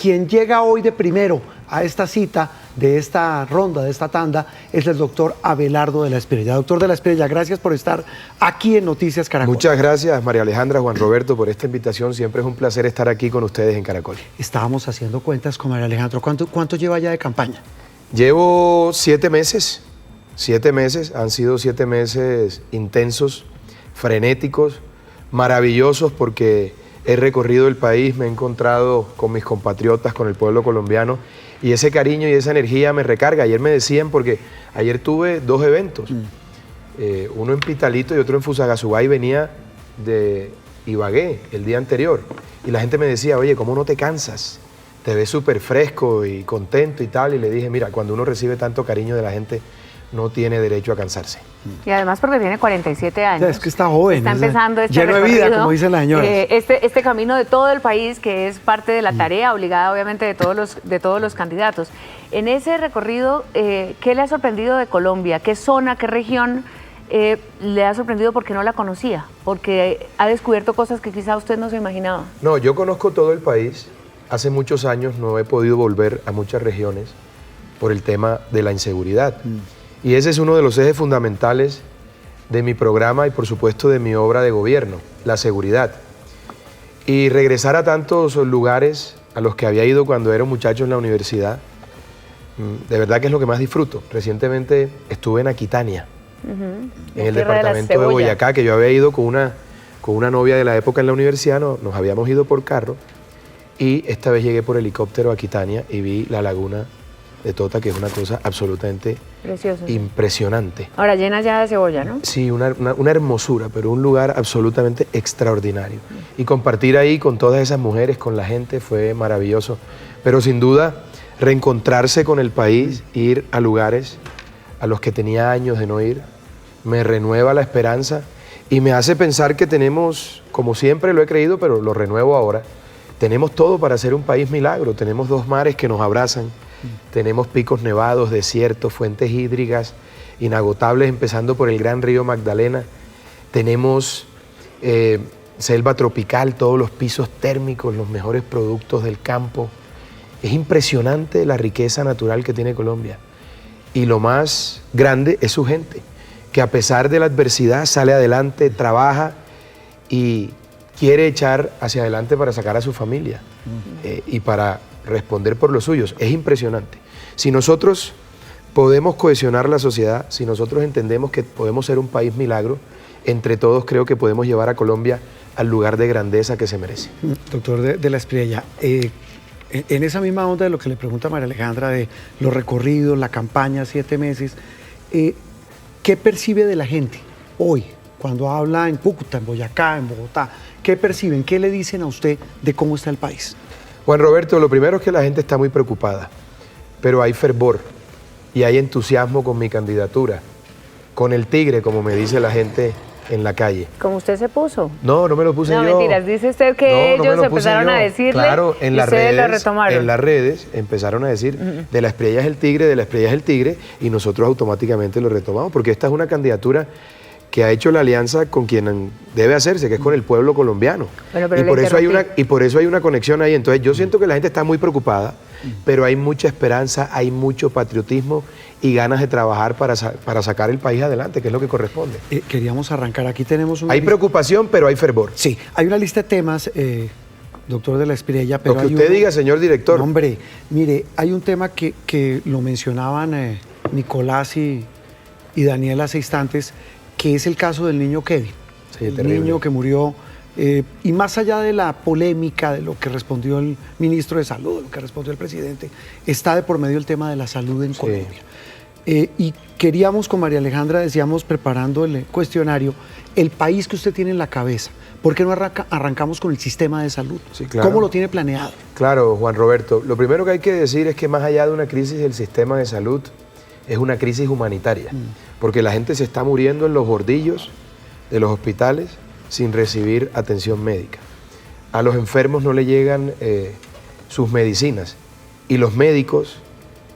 quien llega hoy de primero a esta cita, de esta ronda, de esta tanda, es el doctor Abelardo de la Espriella. Doctor de la Espriella, gracias por estar aquí en Noticias Caracol. Muchas gracias, María Alejandra, Juan Roberto, por esta invitación. Siempre es un placer estar aquí con ustedes en Caracol. Estábamos haciendo cuentas con María Alejandra. ¿Cuánto lleva ya de campaña? Llevo 7 meses. 7 meses. Han sido 7 meses intensos, frenéticos, maravillosos, porque he recorrido el país, me he encontrado con mis compatriotas, con el pueblo colombiano, y ese cariño y esa energía me recarga. Ayer me decían, porque ayer tuve 2 eventos, uno en Pitalito y otro en Fusagasugá, y venía de Ibagué el día anterior, y la gente me decía, oye, ¿cómo no te cansas? Te ves súper fresco y contento y tal, y le dije, mira, cuando uno recibe tanto cariño de la gente, no tiene derecho a cansarse. Y además porque tiene 47 años. Es que está joven. Está empezando este lleno de vida, como dicen las señoras. Este camino de todo el país, que es parte de la tarea obligada, obviamente, de todos los candidatos. En ese recorrido, ¿qué le ha sorprendido de Colombia? ¿Qué zona, qué región le ha sorprendido porque no la conocía? Porque ha descubierto cosas que quizá usted no se imaginaba. No, yo conozco todo el país. Hace muchos años no he podido volver a muchas regiones por el tema de la inseguridad. Y ese es uno de los ejes fundamentales de mi programa y, por supuesto, de mi obra de gobierno, la seguridad. Y regresar a tantos lugares a los que había ido cuando era un muchacho en la universidad, de verdad que es lo que más disfruto. Recientemente estuve en Aquitania, en el departamento de Boyacá, que yo había ido con una novia de la época en la universidad, nos habíamos ido por carro, y esta vez llegué por helicóptero a Aquitania y vi la laguna de Tota, que es una cosa absolutamente precioso, impresionante. Ahora llena ya de cebolla, ¿no? Sí, una hermosura, pero un lugar absolutamente extraordinario. Y compartir ahí con todas esas mujeres, con la gente, fue maravilloso. Pero sin duda, reencontrarse con el país, ir a lugares a los que tenía años de no ir, me renueva la esperanza y me hace pensar que tenemos, como siempre lo he creído, pero lo renuevo ahora, tenemos todo para ser un país milagro. Tenemos 2 mares que nos abrazan, tenemos picos nevados, desiertos, fuentes hídricas inagotables, empezando por el gran río Magdalena. Tenemos selva tropical, todos los pisos térmicos, los mejores productos del campo. Es impresionante la riqueza natural que tiene Colombia. Y lo más grande es su gente, que a pesar de la adversidad sale adelante, trabaja y quiere echar hacia adelante para sacar a su familia y para responder por los suyos. Es impresionante. Si nosotros podemos cohesionar la sociedad, si nosotros entendemos que podemos ser un país milagro, entre todos creo que podemos llevar a Colombia al lugar de grandeza que se merece. Doctor de la Espriella, en esa misma onda de lo que le pregunta María Alejandra, de los recorridos, la campaña, 7 meses, ¿qué percibe de la gente hoy, cuando habla en Cúcuta, en Boyacá, en Bogotá? ¿Qué perciben? ¿Qué le dicen a usted de cómo está el país? Juan Roberto, lo primero es que la gente está muy preocupada, pero hay fervor y hay entusiasmo con mi candidatura, con el tigre, como me dice la gente en la calle. ¿Cómo usted se puso? No, no me lo puse yo. No, mentiras, dice usted que ellos empezaron a decirle, claro, en las ustedes redes, lo retomaron. En las redes empezaron a decir, de la Espriella es el tigre, de la Espriella es el tigre, y nosotros automáticamente lo retomamos, porque esta es una candidatura que ha hecho la alianza con quien debe hacerse, que es con el pueblo colombiano. Bueno, pero y por eso hay una conexión ahí. Entonces yo siento que la gente está muy preocupada, pero hay mucha esperanza, hay mucho patriotismo y ganas de trabajar para sacar el país adelante, que es lo que corresponde. Queríamos arrancar. Aquí tenemos una lista. Preocupación, pero hay fervor. Sí, hay una lista de temas, doctor de la Espriella, pero lo que usted diga, señor director. Hombre, mire, hay un tema que lo mencionaban Nicolás y Daniel hace instantes, que es el caso del niño Kevin, sí, el terrible. Niño que murió, y más allá de la polémica, de lo que respondió el ministro de Salud, de lo que respondió el presidente, está de por medio el tema de la salud en Colombia. Y queríamos con María Alejandra, decíamos, preparando el cuestionario, el país que usted tiene en la cabeza, ¿por qué no arrancamos con el sistema de salud? Sí, claro. ¿Cómo lo tiene planeado? Claro, Juan Roberto, lo primero que hay que decir es que más allá de una crisis del sistema de salud, es una crisis humanitaria, porque la gente se está muriendo en los bordillos de los hospitales sin recibir atención médica. A los enfermos no le llegan sus medicinas y los médicos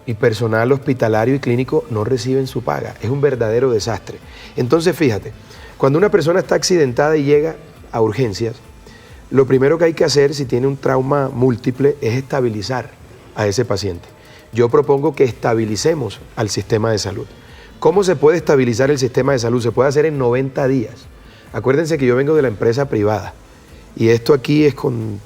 y personal hospitalario y clínico no reciben su paga. Es un verdadero desastre. Entonces, fíjate, cuando una persona está accidentada y llega a urgencias, lo primero que hay que hacer si tiene un trauma múltiple es estabilizar a ese paciente. Yo propongo que estabilicemos al sistema de salud. ¿Cómo se puede estabilizar el sistema de salud? Se puede hacer en 90 días. Acuérdense que yo vengo de la empresa privada y esto aquí es con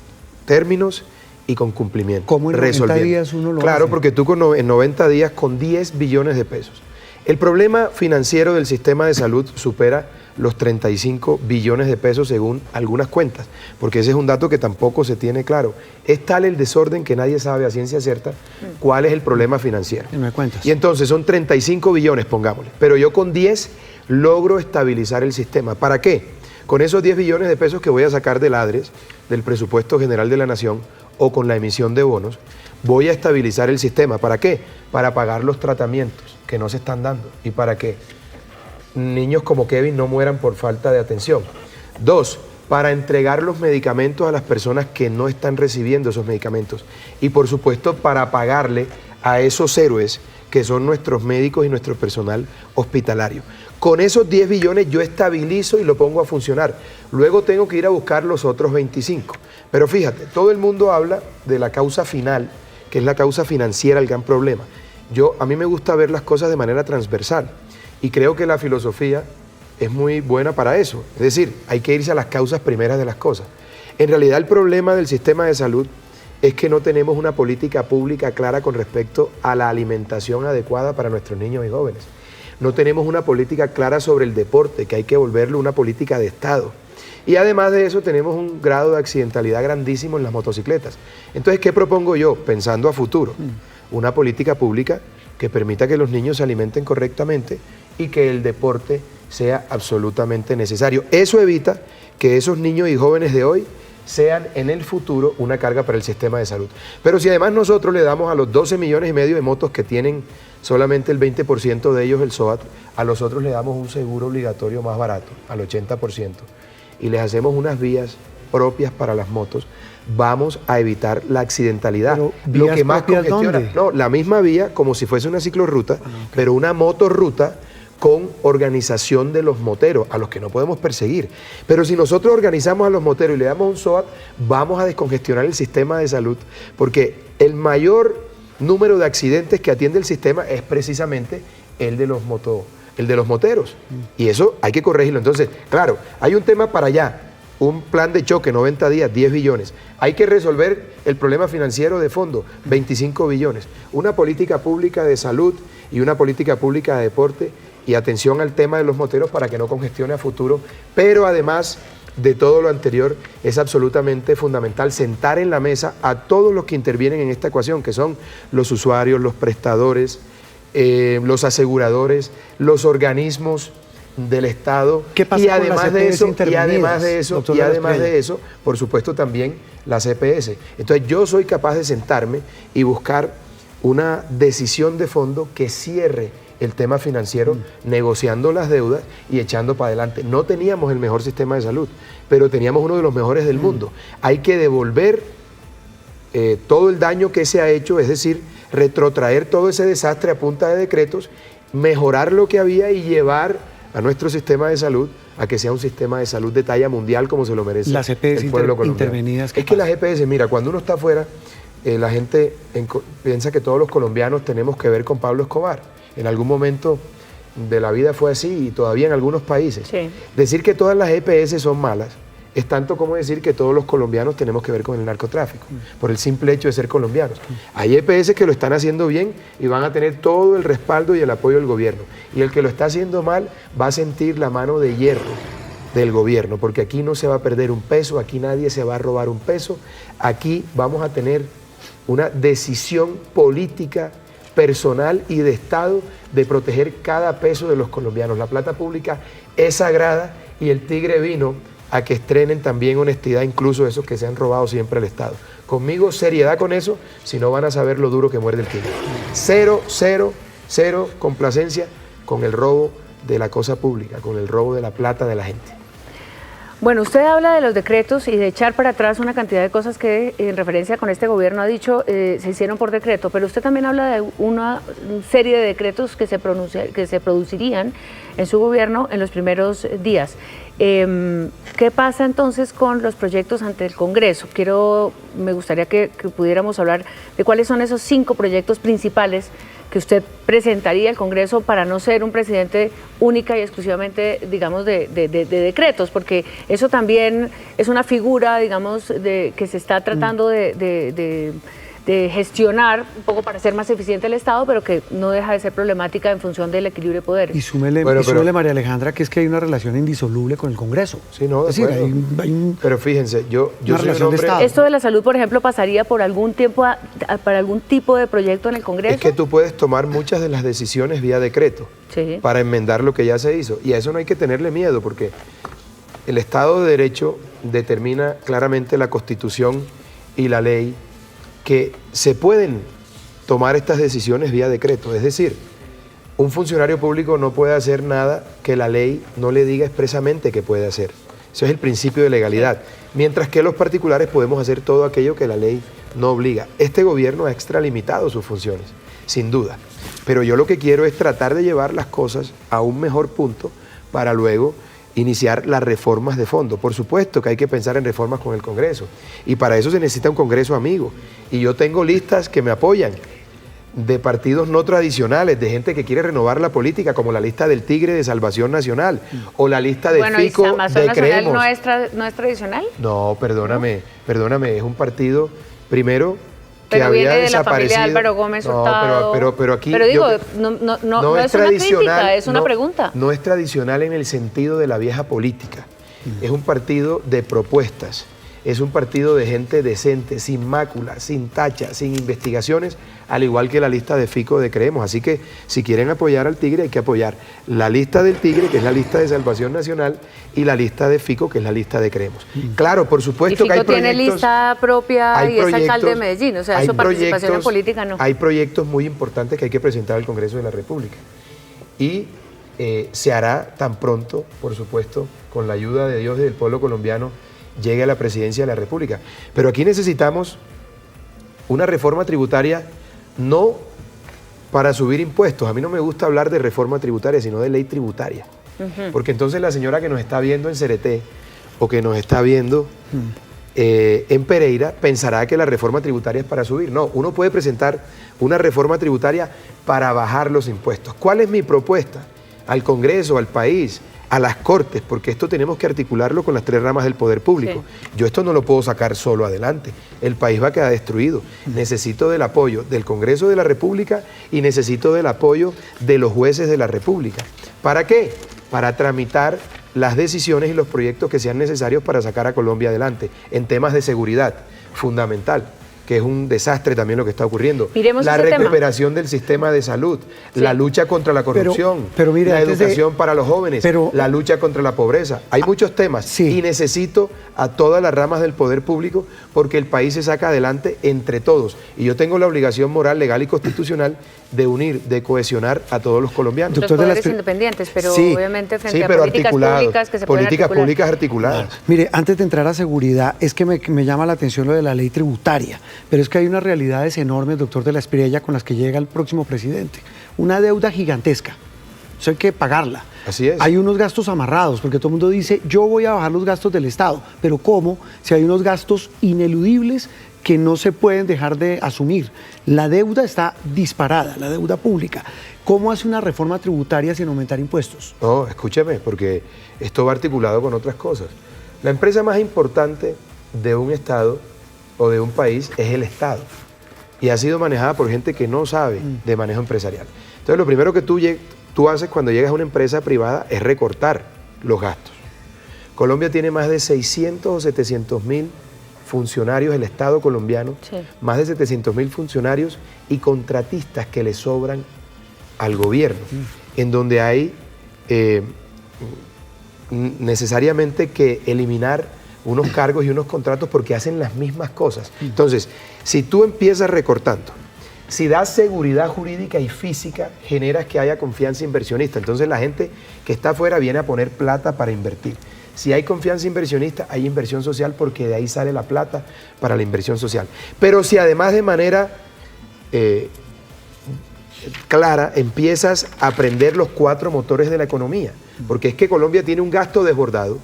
términos y con cumplimiento. ¿Cómo en 90 días uno lo hace? Claro, porque tú en 90 días con 10 billones de pesos. El problema financiero del sistema de salud supera los 35 billones de pesos según algunas cuentas, porque ese es un dato que tampoco se tiene claro. Es tal el desorden que nadie sabe a ciencia cierta cuál es el problema financiero. Y me cuentas. Y entonces son 35 billones, pongámosle, pero yo con 10 logro estabilizar el sistema. ¿Para qué? Con esos 10 billones de pesos que voy a sacar del ADRES, del presupuesto general de la nación, o con la emisión de bonos, voy a estabilizar el sistema. ¿Para qué? Para pagar los tratamientos que no se están dando y para que niños como Kevin no mueran por falta de atención. 2, para entregar los medicamentos a las personas que no están recibiendo esos medicamentos. Y por supuesto para pagarle a esos héroes que son nuestros médicos y nuestro personal hospitalario. Con esos 10 billones yo estabilizo y lo pongo a funcionar. Luego tengo que ir a buscar los otros 25. Pero fíjate, todo el mundo habla de la causa final, que es la causa financiera, el gran problema. A mí me gusta ver las cosas de manera transversal y creo que la filosofía es muy buena para eso. Es decir, hay que irse a las causas primeras de las cosas. En realidad el problema del sistema de salud es que no tenemos una política pública clara con respecto a la alimentación adecuada para nuestros niños y jóvenes. No tenemos una política clara sobre el deporte, que hay que volverlo una política de Estado. Y además de eso tenemos un grado de accidentalidad grandísimo en las motocicletas. Entonces, ¿qué propongo yo? Pensando a futuro, una política pública que permita que los niños se alimenten correctamente y que el deporte sea absolutamente necesario. Eso evita que esos niños y jóvenes de hoy sean en el futuro una carga para el sistema de salud. Pero si además nosotros le damos a los 12 millones y medio de motos que tienen solamente el 20% de ellos el SOAT, a los otros le damos un seguro obligatorio más barato, al 80%, y les hacemos unas vías propias para las motos, vamos a evitar la accidentalidad. Lo que más congestiona, la misma vía, como si fuese una ciclorruta, pero una motorruta con organización de los moteros, a los que no podemos perseguir. Pero si nosotros organizamos a los moteros y le damos un SOAT, vamos a descongestionar el sistema de salud, porque el mayor número de accidentes que atiende el sistema es precisamente el de los moteros. Y eso hay que corregirlo. Entonces, claro, hay un tema para allá, un plan de choque, 90 días, 10 billones. Hay que resolver el problema financiero de fondo, 25 billones. Una política pública de salud y una política pública de deporte y atención al tema de los moteros para que no congestione a futuro. Pero además de todo lo anterior, es absolutamente fundamental sentar en la mesa a todos los que intervienen en esta ecuación, que son los usuarios, los prestadores, los aseguradores, los organismos del Estado. ¿Qué pasa con las EPS intervenidas, y además de eso, por supuesto también las EPS. Entonces yo soy capaz de sentarme y buscar una decisión de fondo que cierre el tema financiero, negociando las deudas y echando para adelante. No teníamos el mejor sistema de salud, pero teníamos uno de los mejores del mundo. Hay que devolver todo el daño que se ha hecho, es decir, retrotraer todo ese desastre a punta de decretos, mejorar lo que había y llevar a nuestro sistema de salud a que sea un sistema de salud de talla mundial como se lo merece las EPS el pueblo colombiano. Intervenidas. Es que las EPS, mira, cuando uno está afuera, la gente piensa que todos los colombianos tenemos que ver con Pablo Escobar. En algún momento de la vida fue así y todavía en algunos países. Sí. Decir que todas las EPS son malas es tanto como decir que todos los colombianos tenemos que ver con el narcotráfico, por el simple hecho de ser colombianos. Hay EPS que lo están haciendo bien y van a tener todo el respaldo y el apoyo del gobierno. Y el que lo está haciendo mal va a sentir la mano de hierro del gobierno, porque aquí no se va a perder un peso, aquí nadie se va a robar un peso, aquí vamos a tener una decisión política, personal y de Estado de proteger cada peso de los colombianos. La plata pública es sagrada y el tigre vino a que estrenen también honestidad, incluso esos que se han robado siempre al Estado. Conmigo, seriedad con eso, si no van a saber lo duro que muerde el tigre. Cero complacencia con el robo de la cosa pública, con el robo de la plata de la gente. Bueno, usted habla de los decretos y de echar para atrás una cantidad de cosas que en referencia con este gobierno ha dicho se hicieron por decreto, pero usted también habla de una serie de decretos que se producirían en su gobierno en los primeros días. ¿Qué pasa entonces con los proyectos ante el Congreso? Me gustaría que pudiéramos hablar de cuáles son esos 5 proyectos principales que usted presentaría al Congreso para no ser un presidente única y exclusivamente, digamos, de decretos, porque eso también es una figura, digamos, que se está tratando de gestionar un poco para ser más eficiente el Estado, pero que no deja de ser problemática en función del equilibrio de poderes. Y súmele, María Alejandra, que es que hay una relación indisoluble con el Congreso. Sí, no, es decir, pero fíjense, yo una soy relación un hombre, de Estado. ¿Esto de la salud, por ejemplo, pasaría por algún tiempo para algún tipo de proyecto en el Congreso? Es que tú puedes tomar muchas de las decisiones vía decreto para enmendar lo que ya se hizo. Y a eso no hay que tenerle miedo, porque el Estado de Derecho determina claramente la Constitución y la ley que se pueden tomar estas decisiones vía decreto. Es decir, un funcionario público no puede hacer nada que la ley no le diga expresamente que puede hacer. Eso es el principio de legalidad. Mientras que los particulares podemos hacer todo aquello que la ley no obliga. Este gobierno ha extralimitado sus funciones, sin duda. Pero yo lo que quiero es tratar de llevar las cosas a un mejor punto para luego iniciar las reformas de fondo. Por supuesto que hay que pensar en reformas con el Congreso y para eso se necesita un Congreso amigo. Y yo tengo listas que me apoyan de partidos no tradicionales, de gente que quiere renovar la política, como la lista del Tigre de Salvación Nacional o la lista de Fico de Creemos. ¿No es tradicional? No, perdóname, es un partido, primero, que pero había viene de desaparecido. La familia de Álvaro Gómez Hurtado. Pero aquí... Pero digo, no es una crítica, es una pregunta. No es tradicional en el sentido de la vieja política. Es un partido de propuestas. Es un partido de gente decente, sin mácula, sin tacha, sin investigaciones, al igual que la lista de Fico de Creemos. Así que si quieren apoyar al Tigre, hay que apoyar la lista del Tigre, que es la lista de Salvación Nacional, y la lista de Fico, que es la lista de Creemos. Claro, por supuesto que hay proyectos... Fico tiene lista propia y es alcalde de Medellín, o sea, su participación en política no. Hay proyectos muy importantes que hay que presentar al Congreso de la República. Y se hará tan pronto, por supuesto, con la ayuda de Dios y del pueblo colombiano, llegue a la presidencia de la República. Pero aquí necesitamos una reforma tributaria no para subir impuestos. A mí no me gusta hablar de reforma tributaria, sino de ley tributaria. Porque entonces la señora que nos está viendo en Cereté o que nos está viendo en Pereira pensará que la reforma tributaria es para subir. No, uno puede presentar una reforma tributaria para bajar los impuestos. ¿Cuál es mi propuesta? Al Congreso, al país, a las Cortes, porque esto tenemos que articularlo con las 3 ramas del poder público. Sí. Yo esto no lo puedo sacar solo adelante. El país va a quedar destruido. Necesito del apoyo del Congreso de la República y necesito del apoyo de los jueces de la República. ¿Para qué? Para tramitar las decisiones y los proyectos que sean necesarios para sacar a Colombia adelante en temas de seguridad, fundamental, que es un desastre también lo que está ocurriendo. Miremos la recuperación del sistema de salud, la lucha contra la corrupción, pero mire, la educación para los jóvenes, la lucha contra la pobreza. Hay muchos temas y necesito a todas las ramas del poder público porque el país se saca adelante entre todos. Y yo tengo la obligación moral, legal y constitucional de unir, de cohesionar a todos los colombianos. Los poderes independientes, pero obviamente frente a políticas públicas que se pueden políticas públicas articuladas. Mire, antes de entrar a seguridad, es que me llama la atención lo de la ley tributaria, pero es que hay unas realidades enormes, doctor de la Espriella, con las que llega el próximo presidente. Una deuda gigantesca, eso hay que pagarla. Así es. Hay unos gastos amarrados, porque todo el mundo dice, yo voy a bajar los gastos del Estado, pero ¿cómo? Si hay unos gastos ineludibles que no se pueden dejar de asumir. La deuda está disparada, la deuda pública. ¿Cómo hace una reforma tributaria sin aumentar impuestos? No, escúcheme, porque esto va articulado con otras cosas. La empresa más importante de un Estado o de un país es el Estado. Y ha sido manejada por gente que no sabe de manejo empresarial. Entonces, lo primero que tú haces cuando llegas a una empresa privada es recortar los gastos. Colombia tiene más de 600 o 700 mil funcionarios, el Estado colombiano, más de 700.000 funcionarios y contratistas que le sobran al gobierno, en donde hay necesariamente que eliminar unos cargos y unos contratos porque hacen las mismas cosas. Entonces, si tú empiezas recortando, si das seguridad jurídica y física, generas que haya confianza inversionista. Entonces la gente que está afuera viene a poner plata para invertir. Si hay confianza inversionista, hay inversión social porque de ahí sale la plata para la inversión social. Pero si además de manera clara empiezas a aprender los 4 motores de la economía, porque es que Colombia tiene un gasto desbordado,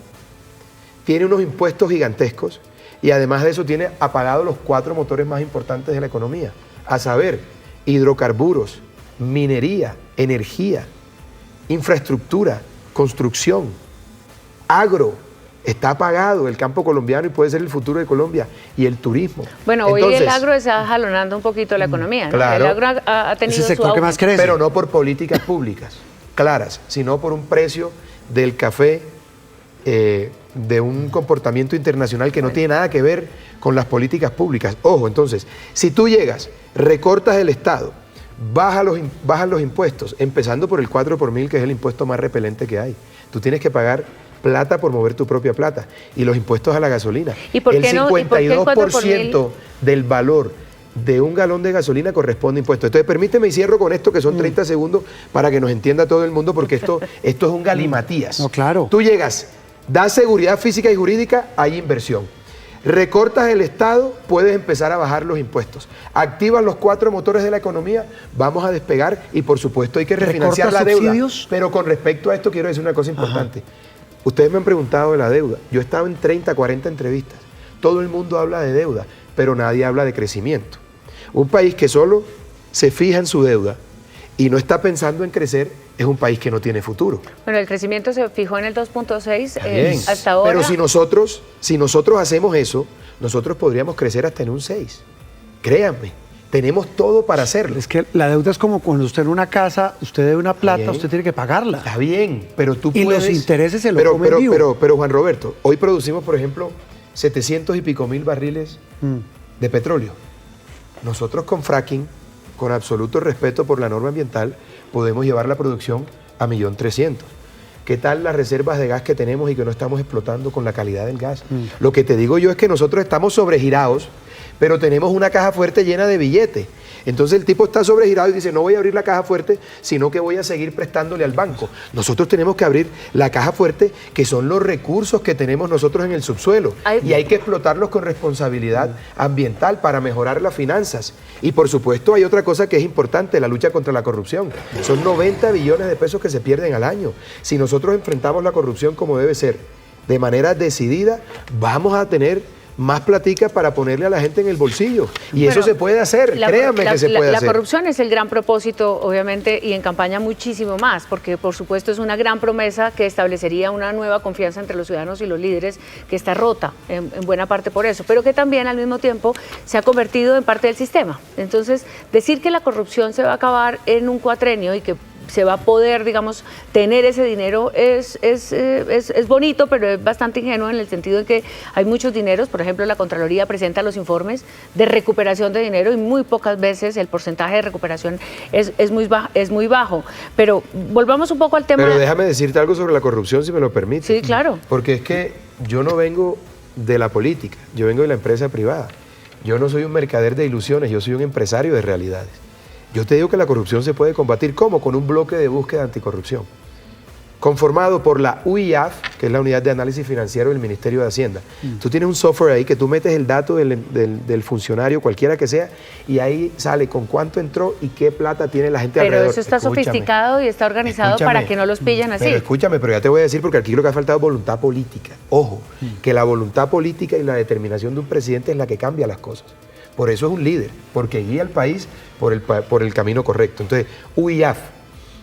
tiene unos impuestos gigantescos y además de eso tiene apagados los 4 motores más importantes de la economía, a saber, hidrocarburos, minería, energía, infraestructura, construcción, agro. Está apagado el campo colombiano y puede ser el futuro de Colombia, y el turismo. Bueno, hoy el agro está jalonando un poquito la economía, ¿no? Claro. El agro ha tenido ese sector su que más crece. Pero no por políticas públicas claras, sino por un precio del café, de un comportamiento internacional que no tiene nada que ver con las políticas públicas. Ojo, entonces, si tú llegas, recortas el Estado, bajas los impuestos, empezando por el 4 por mil, que es el impuesto más repelente que hay. Tú tienes que pagar plata por mover tu propia plata, y los impuestos a la gasolina. ¿Y por qué el 52% del valor de un galón de gasolina corresponde a impuestos. Entonces, permíteme y cierro con esto, que son 30 segundos, para que nos entienda todo el mundo, porque esto es un galimatías. No, claro. Tú llegas, das seguridad física y jurídica, hay inversión. Recortas el Estado, puedes empezar a bajar los impuestos. Activas los 4 motores de la economía, vamos a despegar, y por supuesto hay que refinanciar la deuda. ¿Subsidios? Pero con respecto a esto quiero decir una cosa importante. Ustedes me han preguntado de la deuda. Yo he estado en 30, 40 entrevistas. Todo el mundo habla de deuda, pero nadie habla de crecimiento. Un país que solo se fija en su deuda y no está pensando en crecer es un país que no tiene futuro. Bueno, el crecimiento se fijó en el 2.6 hasta ahora. Pero si nosotros hacemos eso, nosotros podríamos crecer hasta en un 6. Créanme, tenemos todo para hacerlo. Es que la deuda es como cuando usted en una casa, usted debe una plata, Bien. usted tiene que pagarla. Está bien, pero tú Y puedes... los intereses se lo comen vivo. Pero Juan Roberto, hoy producimos, por ejemplo, 700 y pico mil barriles de petróleo. Nosotros con fracking, con absoluto respeto por la norma ambiental, podemos llevar la producción a 1.300.000. ¿Qué tal las reservas de gas que tenemos y que no estamos explotando con la calidad del gas? Lo que te digo yo es que nosotros estamos sobregirados, pero tenemos una caja fuerte llena de billetes. Entonces el tipo está sobregirado y dice, no voy a abrir la caja fuerte, sino que voy a seguir prestándole al banco. Nosotros tenemos que abrir la caja fuerte, que son los recursos que tenemos nosotros en el subsuelo. Y hay que explotarlos con responsabilidad ambiental para mejorar las finanzas. Y por supuesto hay otra cosa que es importante, la lucha contra la corrupción. Son 90 billones de pesos que se pierden al año. Si nosotros enfrentamos la corrupción como debe ser, de manera decidida, vamos a tener más platica para ponerle a la gente en el bolsillo. Y eso se puede hacer, créanme que se puede hacer. La corrupción es el gran propósito, obviamente, y en campaña muchísimo más, porque por supuesto es una gran promesa que establecería una nueva confianza entre los ciudadanos y los líderes, que está rota en buena parte por eso, pero que también al mismo tiempo se ha convertido en parte del sistema. Entonces, decir que la corrupción se va a acabar en un cuatrenio y que se va a poder, digamos, tener ese dinero es bonito, pero es bastante ingenuo en el sentido de que hay muchos dineros. Por ejemplo, la Contraloría presenta los informes de recuperación de dinero y muy pocas veces el porcentaje de recuperación es muy bajo. Pero volvamos un poco al tema. Pero déjame decirte algo sobre la corrupción, si me lo permites. Sí, claro. Porque es que yo no vengo de la política, yo vengo de la empresa privada. Yo no soy un mercader de ilusiones, yo soy un empresario de realidades. Yo te digo que la corrupción se puede combatir, ¿cómo? Con un bloque de búsqueda anticorrupción, conformado por la UIAF, que es la Unidad de Análisis Financiero del Ministerio de Hacienda. Tú tienes un software ahí que tú metes el dato del funcionario, cualquiera que sea, y ahí sale con cuánto entró y qué plata tiene la gente alrededor. Pero eso está sofisticado y está organizado para que no los pillen así. Pero escúchame, pero ya te voy a decir, porque aquí lo que ha faltado es voluntad política. Ojo, que la voluntad política y la determinación de un presidente es la que cambia las cosas. Por eso es un líder, porque guía al país por el camino correcto. Entonces, UIAF,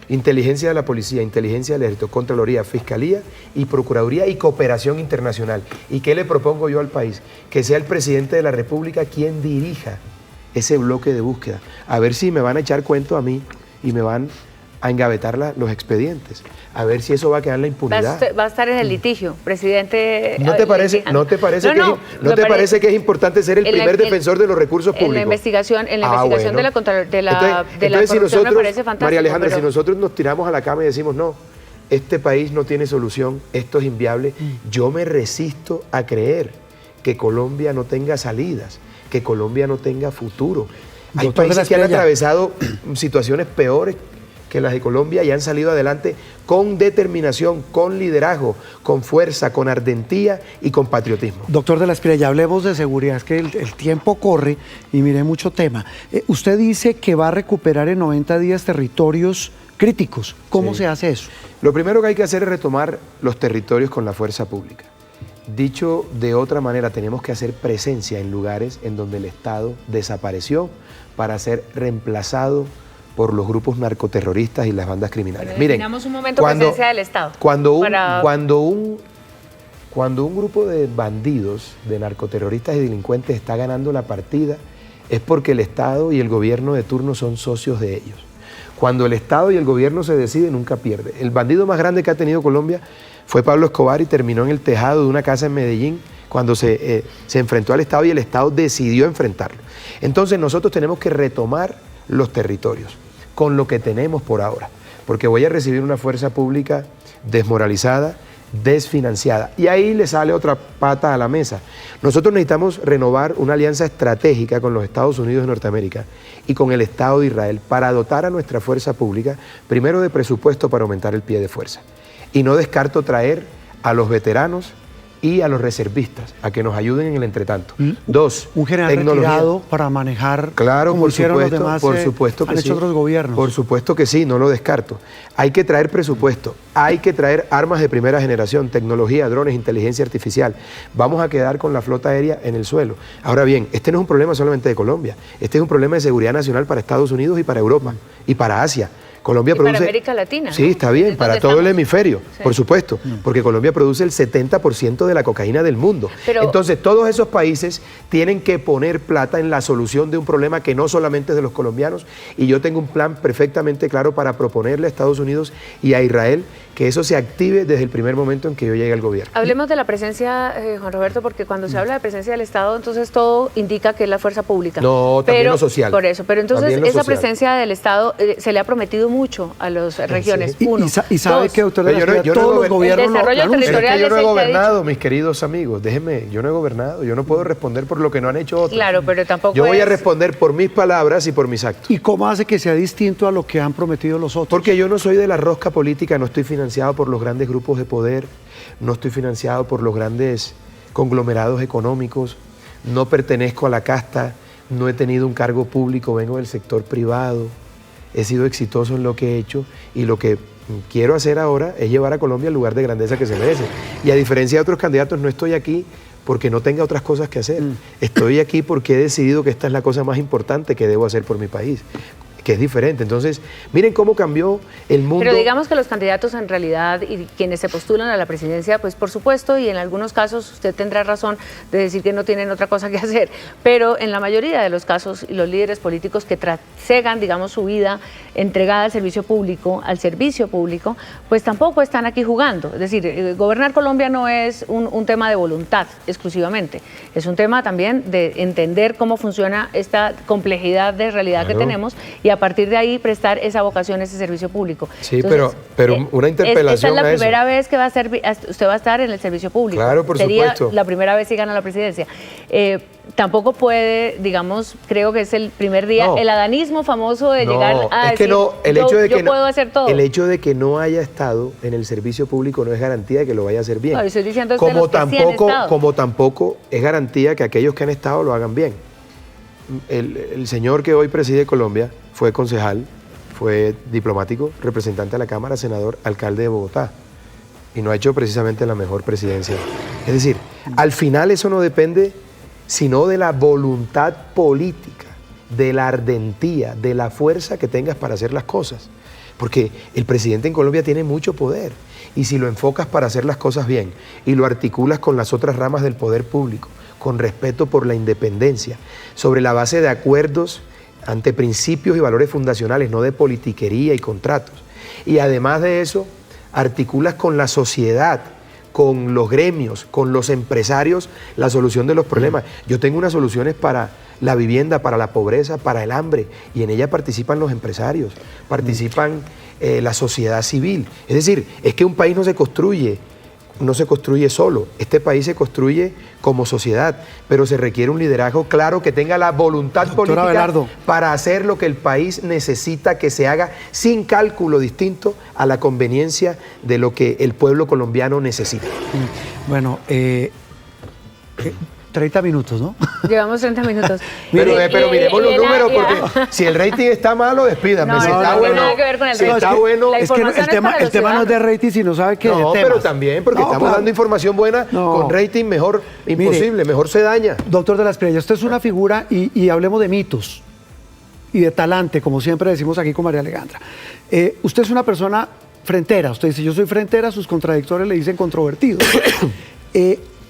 Inteligencia de la Policía, Inteligencia del Ejército, Contraloría, Fiscalía y Procuraduría y Cooperación Internacional. ¿Y qué le propongo yo al país? Que sea el presidente de la República quien dirija ese bloque de búsqueda. A ver si me van a echar cuento a mí y me van a engavetar los expedientes. A ver si eso va a quedar en la impunidad. Va a estar en el litigio, presidente. ¿No te parece que es importante ser el primer defensor de los recursos públicos? En la investigación, de la corrupción si nosotros, me parece fantástico. María Alejandra, si nosotros nos tiramos a la cama y decimos, no, este país no tiene solución, esto es inviable, yo me resisto a creer que Colombia no tenga salidas, que Colombia no tenga futuro. Hay países que han atravesado situaciones peores que las de Colombia y han salido adelante con determinación, con liderazgo, con fuerza, con ardentía y con patriotismo. Doctor de la Espira, ya hablemos de seguridad, es que el tiempo corre y mire mucho tema. Usted dice que va a recuperar en 90 días territorios críticos. ¿Cómo se hace eso? Lo primero que hay que hacer es retomar los territorios con la fuerza pública. Dicho de otra manera, tenemos que hacer presencia en lugares en donde el Estado desapareció para ser reemplazado por los grupos narcoterroristas y las bandas criminales. Bueno, miren, definamos un momento presencia del Estado. Cuando un grupo de bandidos, de narcoterroristas y delincuentes está ganando la partida, es porque el Estado y el gobierno de turno son socios de ellos. Cuando el Estado y el gobierno se deciden, nunca pierde. El bandido más grande que ha tenido Colombia fue Pablo Escobar y terminó en el tejado de una casa en Medellín cuando se enfrentó al Estado y el Estado decidió enfrentarlo. Entonces nosotros tenemos que retomar los territorios con lo que tenemos por ahora, porque voy a recibir una fuerza pública desmoralizada, desfinanciada. Y ahí le sale otra pata a la mesa. Nosotros necesitamos renovar una alianza estratégica con los Estados Unidos de Norteamérica y con el Estado de Israel para dotar a nuestra fuerza pública, primero de presupuesto para aumentar el pie de fuerza. Y no descarto traer a los veteranos y a los reservistas a que nos ayuden en el entretanto. Dos, un general retirado para manejar, claro, como por hicieron supuesto, los demás, por supuesto que han hecho sí. otros gobiernos. Por supuesto que sí, no lo descarto. Hay que traer presupuesto, hay que traer armas de primera generación, tecnología, drones, inteligencia artificial. Vamos a quedar con la flota aérea en el suelo. Ahora bien, este no es un problema solamente de Colombia, este es un problema de seguridad nacional para Estados Unidos y para Europa y para Asia. Colombia produce, para América Latina, ¿no? Sí, está bien, para todo el hemisferio, sí, por supuesto, porque Colombia produce el 70% de la cocaína del mundo. Pero, entonces, todos esos países tienen que poner plata en la solución de un problema que no solamente es de los colombianos, y yo tengo un plan perfectamente claro para proponerle a Estados Unidos y a Israel que eso se active desde el primer momento en que yo llegue al gobierno. Hablemos de la presencia, Juan Roberto, porque cuando se habla de presencia del Estado, entonces todo indica que es la fuerza pública. No, también lo social. Por eso, pero entonces esa social. presencia del Estado se le ha prometido mucho a las regiones. Sí. Uno. Y sabe Dos, que, doctor, todos los gobiernos el desarrollo lo anuncian. territorial Pero es que yo no he es el que ha gobernado, dicho. mis queridos amigos, déjenme, yo no he gobernado, yo no puedo responder por lo que no han hecho otros. Claro, pero tampoco Yo voy a es- responder por mis palabras y por mis actos. ¿Y cómo hace que sea distinto a lo que han prometido los otros? Porque yo no soy de la rosca política, no estoy financiado por los grandes grupos de poder, no estoy financiado por los grandes conglomerados económicos, no pertenezco a la casta, no he tenido un cargo público, vengo del sector privado, he sido exitoso en lo que he hecho y lo que quiero hacer ahora es llevar a Colombia al lugar de grandeza que se merece. Y a diferencia de otros candidatos, no estoy aquí porque no tenga otras cosas que hacer. Estoy aquí porque he decidido que esta es la cosa más importante que debo hacer por mi país, que es diferente. Entonces, miren cómo cambió el mundo. Pero digamos que los candidatos en realidad y quienes se postulan a la presidencia, pues por supuesto, y en algunos casos usted tendrá razón de decir que no tienen otra cosa que hacer, pero en la mayoría de los casos, los líderes políticos que trasegan, digamos, su vida entregada al servicio público, pues tampoco están aquí jugando. Es decir, gobernar Colombia no es un tema de voluntad exclusivamente, es un tema también de entender cómo funciona esta complejidad de realidad que tenemos y a partir de ahí prestar esa vocación, ese servicio público. Sí, entonces, pero una interpelación esta es la a eso. primera vez que usted va a estar en el servicio público. Claro, por Sería supuesto. la primera vez si gana la presidencia. Tampoco puede, digamos, creo que es el primer día, No. el adanismo famoso de llegar a es que decir, no, el hecho de yo que no- puedo hacer todo. El hecho de que no haya estado en el servicio público no es garantía de que lo vaya a hacer bien. No, estoy diciendo es de los que sí han estado. Como tampoco es garantía que aquellos que han estado lo hagan bien. El señor que hoy preside Colombia fue concejal, fue diplomático, representante de la Cámara, senador, alcalde de Bogotá, y no ha hecho precisamente la mejor presidencia. Es decir, al final eso no depende sino de la voluntad política, de la ardentía, de la fuerza que tengas para hacer las cosas. Porque el presidente en Colombia tiene mucho poder, y si lo enfocas para hacer las cosas bien y lo articulas con las otras ramas del poder público, con respeto por la independencia, sobre la base de acuerdos ante principios y valores fundacionales, no de politiquería y contratos. Y además de eso, articulas con la sociedad, con los gremios, con los empresarios, la solución de los problemas. Yo tengo unas soluciones para la vivienda, para la pobreza, para el hambre, y en ella participan los empresarios, participan la sociedad civil. Es decir, es que un país no se construye no se construye solo, este país se construye como sociedad, pero se requiere un liderazgo claro que tenga la voluntad política Abelardo, para hacer lo que el país necesita que se haga sin cálculo distinto a la conveniencia de lo que el pueblo colombiano necesita. Bueno, 30 minutos, ¿no? Llevamos 30 minutos. Pero miremos los números, porque si el rating está malo, despídame. No, si no, está no tiene bueno, nada que ver con el si rating. está bueno. La Es que información es para el los tema no es de ciudadanos. rating, sino sabe que No, de temas. pero también, porque No, estamos pero- dando información buena, No. con rating mejor, imposible, Mire, mejor se daña. Doctor de las Piedras, usted es una figura y hablemos de mitos y de talante, como siempre decimos aquí con María Alejandra. Usted es una persona frentera, usted dice, yo soy frentera, sus contradictores le dicen controvertido.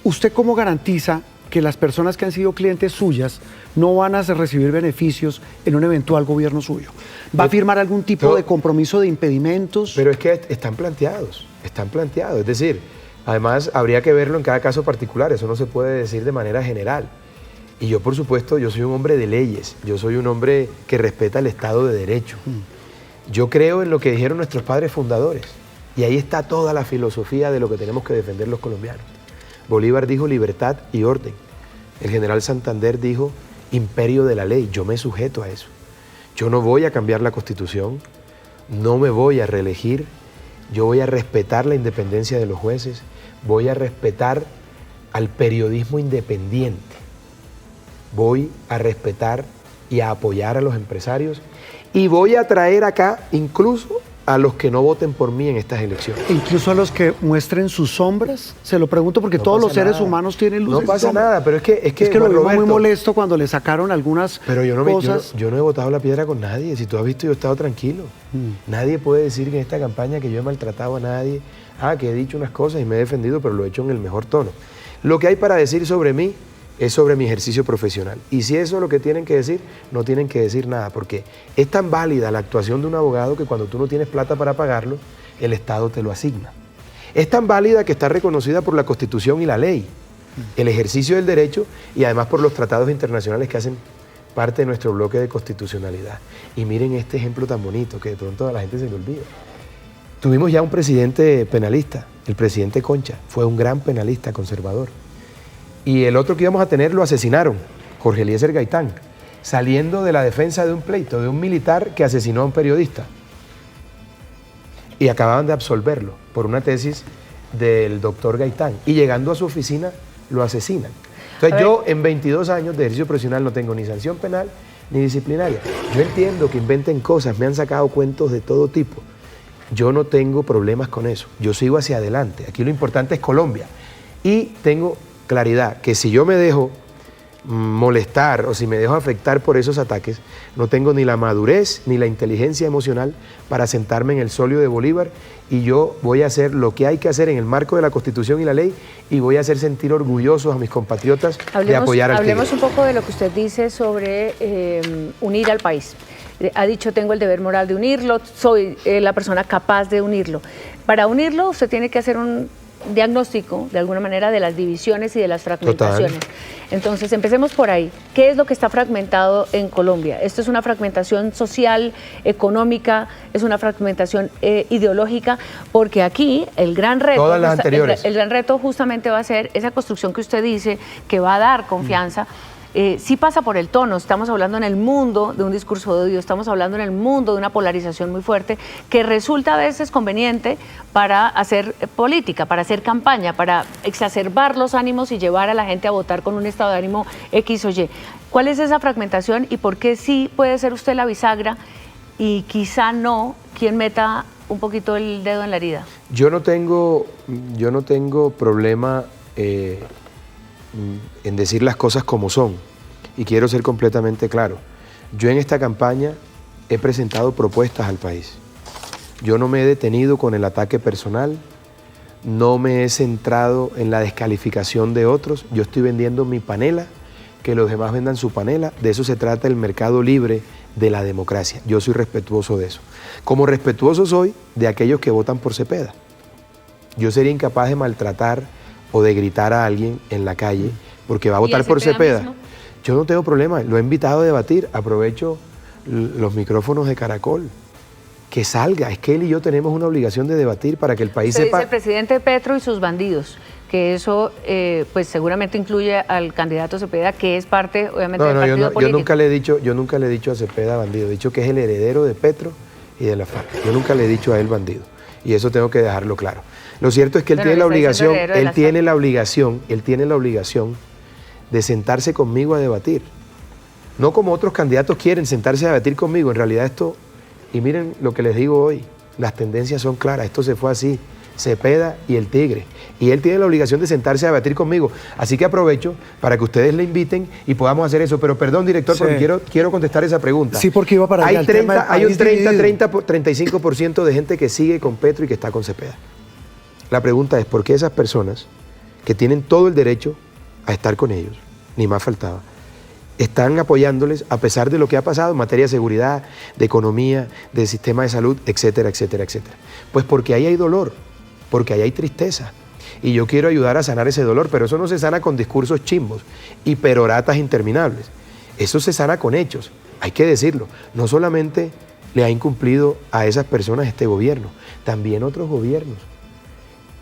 ¿Usted cómo garantiza que las personas que han sido clientes suyas no van a recibir beneficios en un eventual gobierno suyo? ¿Va a firmar algún tipo de compromiso de impedimentos? Pero es que están planteados. Es decir, además habría que verlo en cada caso particular, eso no se puede decir de manera general. Y yo, por supuesto, yo soy un hombre de leyes, yo soy un hombre que respeta el Estado de Derecho. Yo creo en lo que dijeron nuestros padres fundadores, y ahí está toda la filosofía de lo que tenemos que defender los colombianos. Bolívar dijo libertad y orden. El general Santander dijo imperio de la ley. Yo me sujeto a eso. Yo no voy a cambiar la Constitución, no me voy a reelegir, yo voy a respetar la independencia de los jueces, voy a respetar al periodismo independiente, voy a respetar y a apoyar a los empresarios y voy a traer acá incluso a los que no voten por mí en estas elecciones. Incluso a los que muestren sus sombras, se lo pregunto porque No todos pasa los seres nada. humanos tienen luces. No y pasa sombras. nada, pero es que lo Juan vimos muy Roberto, molesto cuando le sacaron algunas pero yo cosas. no he botado la piedra con nadie. Si tú has visto, yo he estado tranquilo. Nadie puede decir que en esta campaña que yo he maltratado a nadie, que he dicho unas cosas y me he defendido, pero lo he hecho en el mejor tono. Lo que hay para decir sobre mí es sobre mi ejercicio profesional. Y si eso es lo que tienen que decir, no tienen que decir nada, porque es tan válida la actuación de un abogado que cuando tú no tienes plata para pagarlo, el Estado te lo asigna. Es tan válida que está reconocida por la Constitución y la ley, el ejercicio del derecho y además por los tratados internacionales que hacen parte de nuestro bloque de constitucionalidad. Y miren este ejemplo tan bonito que de pronto a la gente se le olvida. Tuvimos ya un presidente penalista, el presidente Concha, fue un gran penalista conservador. Y el otro que íbamos a tener lo asesinaron, Jorge Eliezer Gaitán, saliendo de la defensa de un pleito, de un militar que asesinó a un periodista. Y acababan de absolverlo por una tesis del doctor Gaitán. Y llegando a su oficina, lo asesinan. Entonces yo en 22 años de ejercicio profesional no tengo ni sanción penal ni disciplinaria. Yo entiendo que inventen cosas, me han sacado cuentos de todo tipo. Yo no tengo problemas con eso. Yo sigo hacia adelante. Aquí lo importante es Colombia. Y tengo claridad que si yo me dejo molestar o si me dejo afectar por esos ataques, no tengo ni la madurez ni la inteligencia emocional para sentarme en el solio de Bolívar y yo voy a hacer lo que hay que hacer en el marco de la Constitución y la ley y voy a hacer sentir orgullosos a mis compatriotas de apoyar al Hablemos tigre. un poco de lo que usted dice sobre unir al país. Ha dicho, tengo el deber moral de unirlo, soy la persona capaz de unirlo. Para unirlo, usted tiene que hacer un diagnóstico, de alguna manera, de las divisiones y de las fragmentaciones. Total. Entonces, empecemos por ahí. ¿Qué es lo que está fragmentado en Colombia? ¿Esto es una fragmentación social, económica, es una fragmentación ideológica? Porque aquí el gran reto, Todas las anteriores. el gran reto justamente va a ser esa construcción que usted dice, que va a dar confianza. Sí pasa por el tono, estamos hablando en el mundo de un discurso de odio, estamos hablando en el mundo de una polarización muy fuerte que resulta a veces conveniente para hacer política, para hacer campaña, para exacerbar los ánimos y llevar a la gente a votar con un estado de ánimo X o Y. ¿Cuál es esa fragmentación y por qué sí puede ser usted la bisagra y quizá no quien meta un poquito el dedo en la herida? Yo no tengo problema en decir las cosas como son y quiero ser completamente claro. Yo en esta campaña he presentado propuestas al país. Yo no me he detenido con el ataque personal, no me he centrado en la descalificación de otros. Yo estoy vendiendo mi panela, que los demás vendan su panela. De eso se trata el mercado libre de la democracia. Yo soy respetuoso de eso. Como respetuoso soy de aquellos que votan por Cepeda. Yo sería incapaz de maltratar o de gritar a alguien en la calle porque va a votar por Cepeda. Mismo? Yo no tengo problema, lo he invitado a debatir, aprovecho los micrófonos de Caracol. que salga. Es que él y yo tenemos una obligación de debatir para que el país Usted sepa... dice el presidente Petro y sus bandidos, que eso pues seguramente incluye al candidato Cepeda, que es parte obviamente del partido político. Yo nunca le he dicho a Cepeda bandido, he dicho que es el heredero de Petro y de la FARC. Yo nunca le he dicho a él bandido, y eso tengo que dejarlo claro. Lo cierto es que él tiene la obligación, de sentarse conmigo a debatir. No como otros candidatos quieren sentarse a debatir conmigo, en realidad esto, y miren lo que les digo hoy, las tendencias son claras, esto se fue así, Cepeda y el Tigre, y él tiene la obligación de sentarse a debatir conmigo, así que aprovecho para que ustedes le inviten y podamos hacer eso, pero perdón, director, porque quiero contestar esa pregunta. Sí, porque iba para allá. Hay un 35% de gente que sigue con Petro y que está con Cepeda. La pregunta es, ¿por qué esas personas que tienen todo el derecho a estar con ellos, ni más faltaba, están apoyándoles a pesar de lo que ha pasado en materia de seguridad, de economía, de sistema de salud, etcétera, etcétera, etcétera? Pues porque ahí hay dolor, porque ahí hay tristeza. Y yo quiero ayudar a sanar ese dolor, pero eso no se sana con discursos chimbos y peroratas interminables. Eso se sana con hechos, hay que decirlo. No solamente le ha incumplido a esas personas este gobierno, también otros gobiernos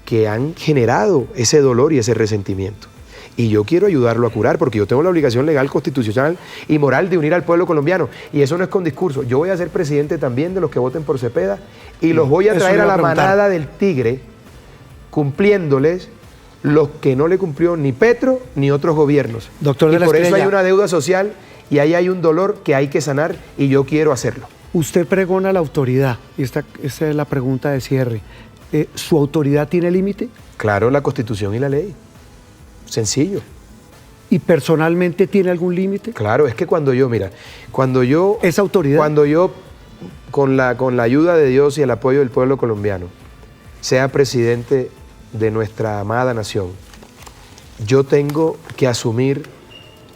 que han generado ese dolor y ese resentimiento. Y yo quiero ayudarlo a curar porque yo tengo la obligación legal, constitucional y moral de unir al pueblo colombiano. Y eso no es con discurso. Yo voy a ser presidente también de los que voten por Cepeda y los voy a traer a la manada del Tigre, cumpliéndoles los que no le cumplió ni Petro ni otros gobiernos. Doctor de la por eso Estrella, hay una deuda social y ahí hay un dolor que hay que sanar y yo quiero hacerlo. Usted pregona la autoridad y esta es la pregunta de cierre. ¿Su autoridad tiene límite? Claro, la Constitución y la ley. Sencillo. ¿Y personalmente tiene algún límite? Claro, es que cuando yo, ¿Es autoridad? Cuando yo, con la ayuda de Dios y el apoyo del pueblo colombiano, sea presidente de nuestra amada nación, yo tengo que asumir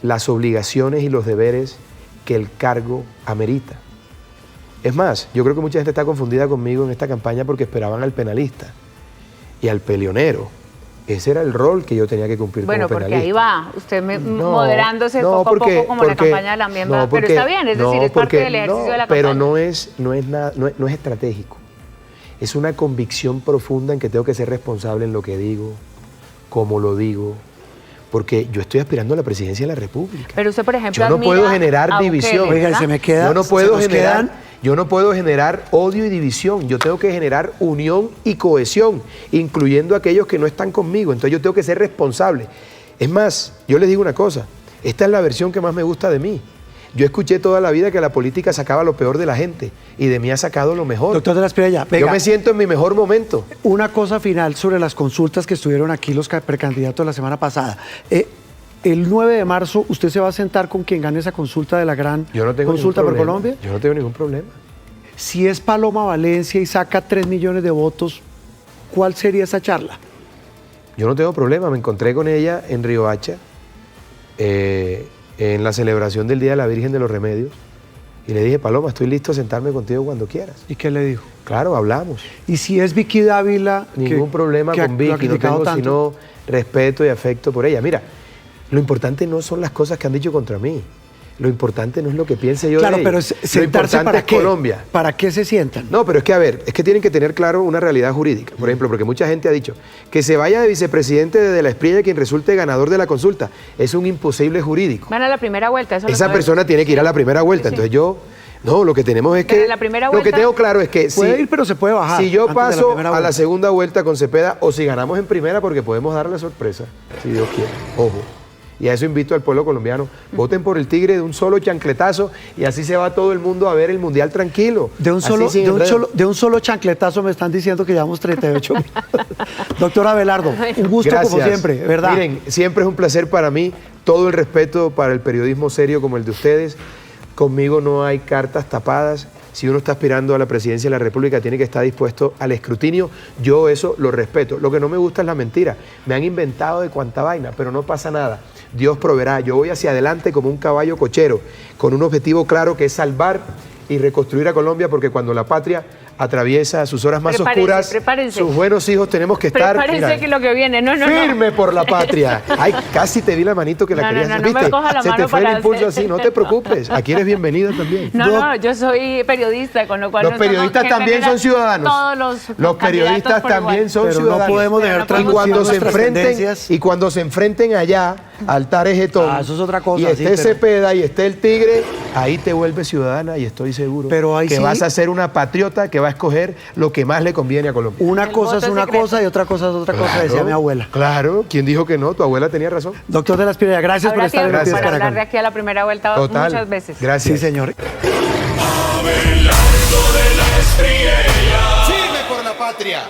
las obligaciones y los deberes que el cargo amerita. Es más, yo creo que mucha gente está confundida conmigo en esta campaña porque esperaban al penalista y al peleonero. Ese era el rol que yo tenía que cumplir como penalista. Bueno, porque ahí va, usted moderándose poco a poco como la campaña de la miembra, pero está bien, es decir, es parte del ejercicio de la campaña. Pero no es estratégico. Es una convicción profunda en que tengo que ser responsable en lo que digo, cómo lo digo, porque yo estoy aspirando a la presidencia de la República. Pero usted, por ejemplo, yo no puedo generar división. Oiga, se me queda. Yo no puedo generar odio y división. Yo tengo que generar unión y cohesión, incluyendo a aquellos que no están conmigo. Entonces yo tengo que ser responsable. Es más, yo les digo una cosa. Esta es la versión que más me gusta de mí. Yo escuché toda la vida que la política sacaba lo peor de la gente y de mí ha sacado lo mejor. Doctor de la Estrella, venga, yo me siento en mi mejor momento. Una cosa final sobre las consultas que estuvieron aquí los precandidatos la semana pasada. El 9 de marzo, ¿usted se va a sentar con quien gane esa consulta de la gran consulta por Colombia? Yo no tengo ningún problema. Si es Paloma Valencia y saca 3 millones de votos, ¿cuál sería esa charla? Yo no tengo problema. Me encontré con ella en Riohacha, en la celebración del Día de la Virgen de los Remedios, y le dije, Paloma, estoy listo a sentarme contigo cuando quieras. ¿Y qué le dijo? Claro, hablamos. ¿Y si es Vicky Dávila? Ningún problema con Vicky, no tengo sino respeto y afecto por ella. Mira, lo importante no son las cosas que han dicho contra mí. Lo importante no es lo que piense yo de ella. Claro, pero sentarse para qué. Colombia. ¿Para qué se sientan? No, pero es que, a ver, es que tienen que tener claro una realidad jurídica. Por ejemplo, porque mucha gente ha dicho que se vaya de vicepresidente de la Espriella quien resulte ganador de la consulta. Es un imposible jurídico. Van a la primera vuelta. Esa persona tiene que ir a la primera vuelta. Sí. Entonces yo... No, lo que tenemos es que... La primera vuelta, lo que tengo claro es que... Puede ir, pero se puede bajar. Si yo paso a la segunda vuelta con Cepeda, o si ganamos en primera, porque podemos darle sorpresa, si Dios quiere. Ojo. Y a eso invito al pueblo colombiano. Voten por el Tigre de un solo chancletazo y así se va todo el mundo a ver el Mundial tranquilo. De un solo chancletazo me están diciendo que llevamos 38 minutos. Doctor Abelardo, un gusto. Gracias. Como siempre, ¿verdad? Miren, siempre es un placer para mí. Todo el respeto para el periodismo serio como el de ustedes. Conmigo no hay cartas tapadas. Si uno está aspirando a la presidencia de la República, tiene que estar dispuesto al escrutinio. Yo eso lo respeto. Lo que no me gusta es la mentira. Me han inventado de cuanta vaina, pero no pasa nada. Dios proveerá. Yo voy hacia adelante como un caballo cochero, con un objetivo claro que es salvar y reconstruir a Colombia, porque cuando la patria atraviesa sus horas más oscuras, prepárense. sus buenos hijos tenemos que estar Prepárense que lo que viene. No. firme por la patria. Ay, casi te vi la manito que la No, querías no, hacer. no me ¿Viste? coja la Se te mano fue el para impulso hacer- así, no te preocupes. Aquí eres bienvenida también. No, yo soy periodista, con lo cual Los no tengo periodistas que también tener a son ciudadanos. Todos los periodistas candidatos por también igual. son Pero no ciudadanos. podemos dejar Pero no Y podemos cuando se nuestras enfrenten, tendencias. y cuando se enfrenten allá al Tarejetón, Eso es otra cosa, y esté sí, pero- Cepeda y esté el Tigre, ahí te vuelves ciudadana y estoy seguro Pero ahí que sí- vas a ser una patriota que va a escoger lo que más le conviene a Colombia. Una El cosa voto es una secreto. cosa y otra cosa es otra cosa, decía mi abuela. Claro, ¿quién dijo que no? Tu abuela tenía razón. Doctor de la Espiria, gracias por Habrá estar en tiempo Noticias para hablar de Caracol. aquí a la primera vuelta Total. muchas veces. Gracias. Sí, señor. Abelardo de la Espriella. Firme por la patria.